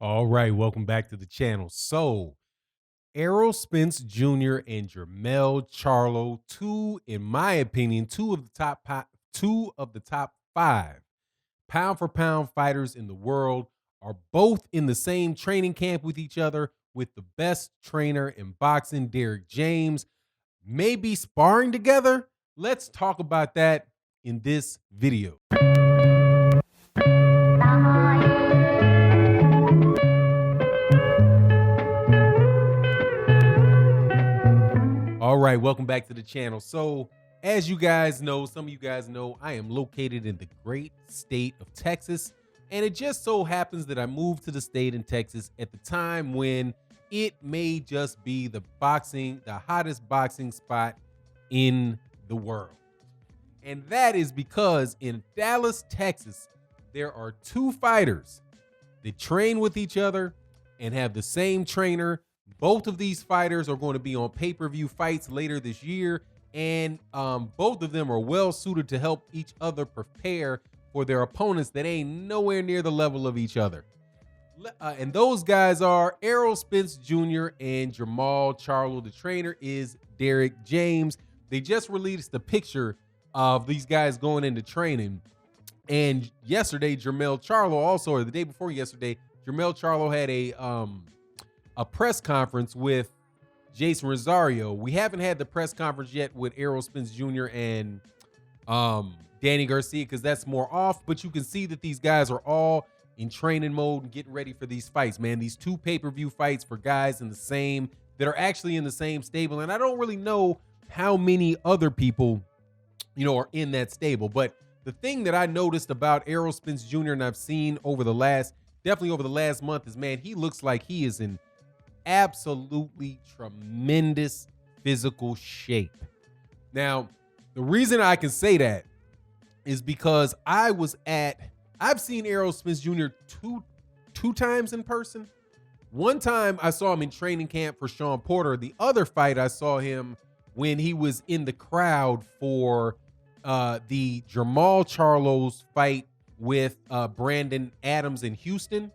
All right, welcome back to the channel. So, Errol Spence Jr. and Jermell Charlo, in my opinion, two of the top five pound for pound fighters in the world, are both in the same training camp with each other, with the best trainer in boxing, Derek James, maybe sparring together. Let's talk about that in this video. All right, welcome back to the channel. So, as you guys know, some of you guys know, I am located in the great state of Texas. And it just so happens that I moved to the state in Texas at the time when it may just be the hottest boxing spot in the world. And that is because in Dallas, Texas, there are two fighters that train with each other and have the same trainer. Both of these fighters are going to be on pay-per-view fights later this year, and both of them are well suited to help each other prepare for their opponents that ain't nowhere near the level of each other. And those guys are Errol Spence Jr. and Jermell Charlo. The trainer is Derek James. They just released a picture of these guys going into training. And yesterday, Jermell Charlo also, or the day before yesterday, Jermell Charlo had a press conference with Jason Rosario. We haven't had the press conference yet with Errol Spence Jr. and Danny Garcia because that's more off, but you can see that these guys are all in training mode and getting ready for these fights, man. These two pay-per-view fights for guys that are actually in the same stable. And I don't really know how many other people, are in that stable. But the thing that I noticed about Errol Spence Jr. and I've seen definitely over the last month is, man, he looks like he is in absolutely tremendous physical shape. Now, the reason I can say that is because I've seen Errol Spence Jr. two times in person. One time I saw him in training camp for Sean Porter. The other fight I saw him when he was in the crowd for the Jermell Charlo's fight with Brandon Adams in Houston.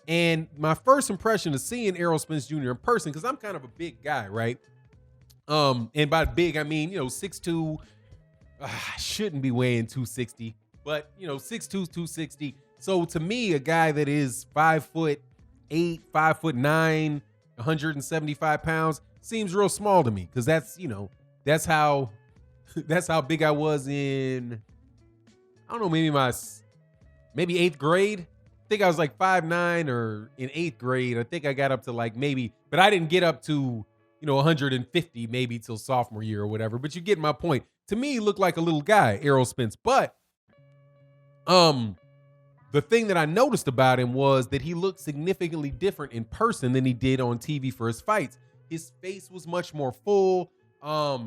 And my first impression of seeing Errol Spence Jr. in person, because I'm kind of a big guy, right? And by big, I mean, 6'2", shouldn't be weighing 260, but 6'2", 260. So to me, a guy that is 5'8", 5'9", 175 pounds seems real small to me, because that's how big I was in, I don't know, maybe eighth grade. I think I was like 5'9", or in eighth grade. I think I got up to but I didn't get up to 150 maybe till sophomore year or whatever. But you get my point. To me, he looked like a little guy, Errol Spence. But the thing that I noticed about him was that he looked significantly different in person than he did on TV for his fights. His face was much more full. My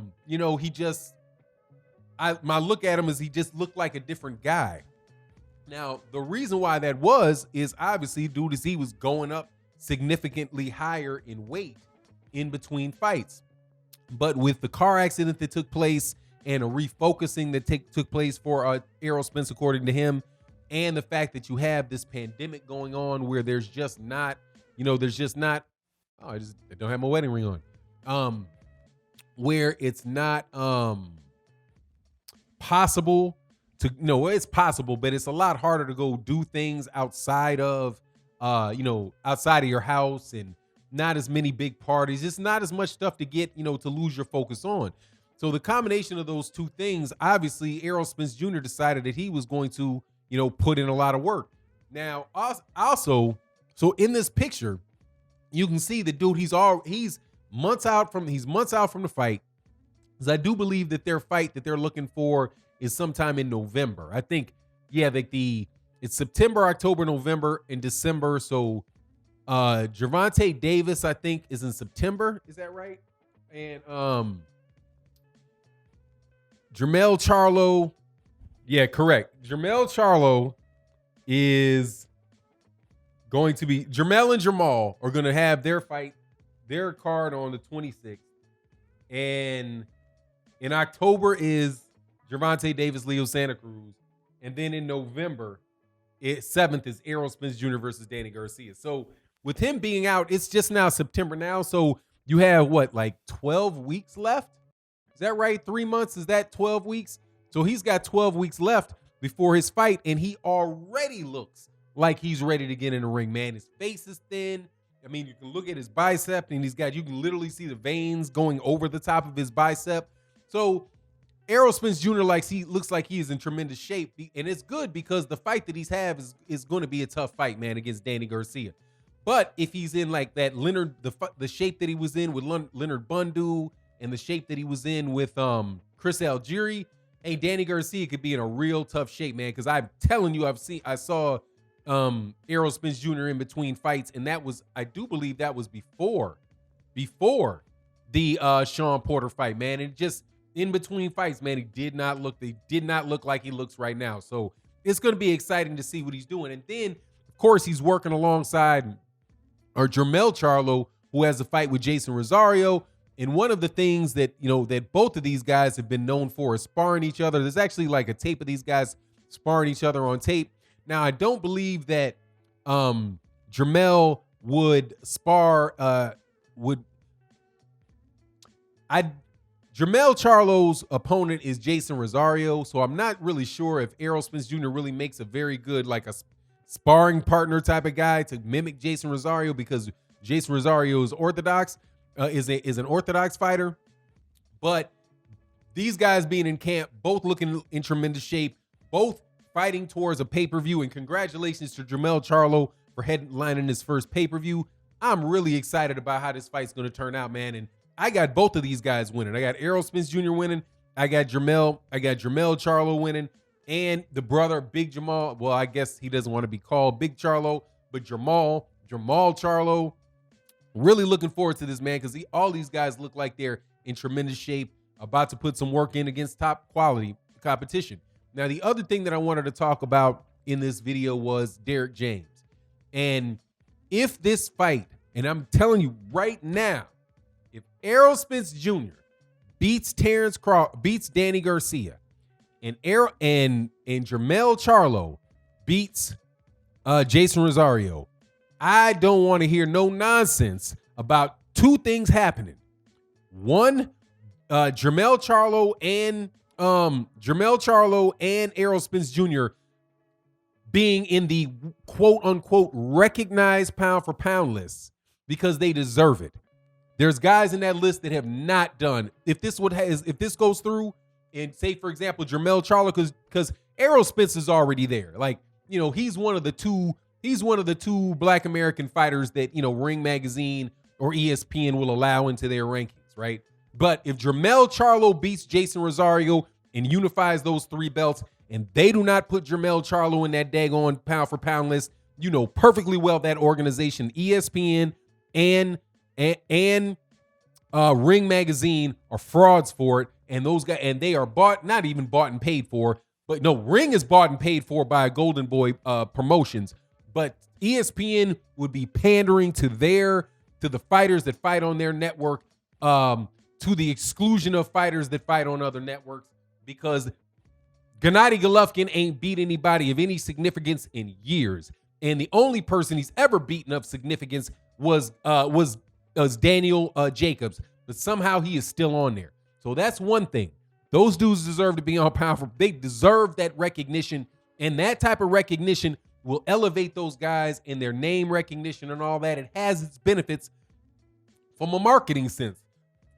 look at him is he just looked like a different guy. Now, the reason why that is obviously due to he was going up significantly higher in weight in between fights. But with the car accident that took place and a refocusing that took place for Errol Spence, according to him, and the fact that you have this pandemic going on where there's just not, I don't have my wedding ring on. Where it's not possible it's possible, but it's a lot harder to go do things outside of your house, and not as many big parties. It's not as much stuff to get, to lose your focus on. So the combination of those two things, obviously, Errol Spence Jr. decided that he was going to, put in a lot of work. Now, also, so in this picture, you can see the dude, he's months out from the fight. Because I do believe that their fight that they're looking for is sometime in November. I think, it's September, October, November, and December. So Gervonta Davis, I think, is in September. Is that right? And Jermell Charlo, correct. Jermell Charlo is going to be, Jermell and Jermall are going to have their card on the 26th. And in October is Gervonta Davis, Leo Santa Cruz. And then in November 7th is Errol Spence Jr. versus Danny Garcia. So with him being out, it's just now September now. So you have what, like 12 weeks left? Is that right? 3 months? Is that 12 weeks? So he's got 12 weeks left before his fight, and he already looks like he's ready to get in the ring, man. His face is thin. I mean, you can look at his bicep, and you can literally see the veins going over the top of his bicep. So Errol Spence Jr. looks like he is in tremendous shape, and it's good because the fight that he's have is going to be a tough fight, man, against Danny Garcia. But if he's in like that the shape that he was in with Leonard Bundu and the shape that he was in with Chris Algieri, hey, Danny Garcia could be in a real tough shape, man. Because I'm telling you, I saw Errol Spence Jr. in between fights, and I do believe that was before the Sean Porter fight, man. And just in between fights, man, he did not look like he looks right now. So it's going to be exciting to see what he's doing. And then, of course, he's working alongside Jermell Charlo, who has a fight with Jason Rosario. And one of the things that, that both of these guys have been known for is sparring each other. There's actually like a tape of these guys sparring each other on tape. Now, I don't believe that Jermell would spar, Jermell Charlo's opponent is Jason Rosario, so I'm not really sure if Errol Spence Jr. really makes a very good, like a sparring partner type of guy to mimic Jason Rosario, because Jason Rosario is orthodox, is an orthodox fighter. But these guys being in camp, both looking in tremendous shape, both fighting towards a pay-per-view, and congratulations to Jermell Charlo for headlining his first pay-per-view. I'm really excited about how this fight's going to turn out, man. And I got both of these guys winning. I got Errol Spence Jr. winning. I got Jermell Charlo winning. And the brother, Big Jamal. Well, I guess he doesn't want to be called Big Charlo, but Jamal Charlo. Really looking forward to this, man, because all these guys look like they're in tremendous shape, about to put some work in against top quality competition. Now, the other thing that I wanted to talk about in this video was Derrick James. And if this fight, and I'm telling you right now, if Errol Spence Jr. beats Danny Garcia, and Jermell Charlo beats Jason Rosario, I don't want to hear no nonsense about two things happening. One, Jermell Charlo and Errol Spence Jr. being in the quote unquote recognized pound for pound list, because they deserve it. There's guys in that list that have not done. If this goes through, and say, for example, Jermell Charlo, because Errol Spence is already there. Like, he's one of the two Black American fighters that, Ring Magazine or ESPN will allow into their rankings, right? But if Jermell Charlo beats Jason Rosario and unifies those three belts, and they do not put Jermell Charlo in that daggone pound for pound list, you know perfectly well that organization, ESPN and Ring Magazine, are frauds for it. And those guys, and they are not even bought and paid for, but no, Ring is bought and paid for by Golden Boy Promotions. But ESPN would be pandering to the fighters that fight on their network, to the exclusion of fighters that fight on other networks, because Gennady Golovkin ain't beat anybody of any significance in years. And the only person he's ever beaten of significance was Daniel Jacobs, but somehow he is still on there. So that's one thing. Those dudes deserve to be on pound. They deserve that recognition, and that type of recognition will elevate those guys in their name recognition and all that. It has its benefits from a marketing sense.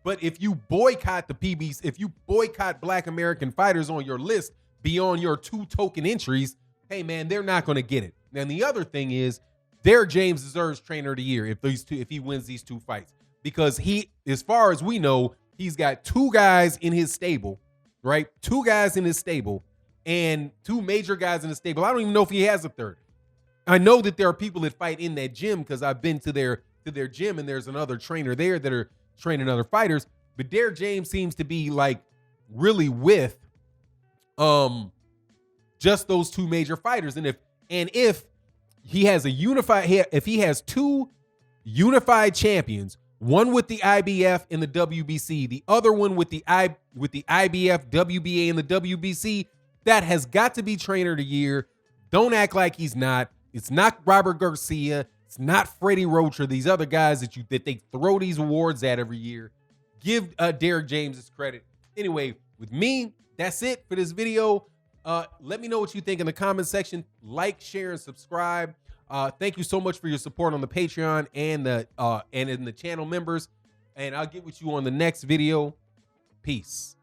But if you boycott the PBs, if you boycott Black American fighters on your list beyond your 2 token entries, hey man, they're not going to get it. And the other thing is, Derrick James deserves Trainer of the Year if he wins these 2 fights, because he, as far as we know, he's got 2 guys in his stable, right? 2 guys in his stable, and 2 major guys in the stable. I don't even know if he has a third. I know that there are people that fight in that gym, because I've been to their gym, and there's another trainer there that are training other fighters. But Derrick James seems to be like really with just those 2 major fighters. And if he has if he has 2 unified champions, one with the IBF and the WBC, the other one with the IBF, WBA, and the WBC, that has got to be Trainer of the Year. Don't act like he's not. It's not Robert Garcia. It's not Freddie Roach or these other guys that they throw these awards at every year. Give Derrick James his credit. Anyway, with me, that's it for this video. Let me know what you think in the comment section. Like, share, and subscribe. Thank you so much for your support on the Patreon and in the channel members. And I'll get with you on the next video. Peace.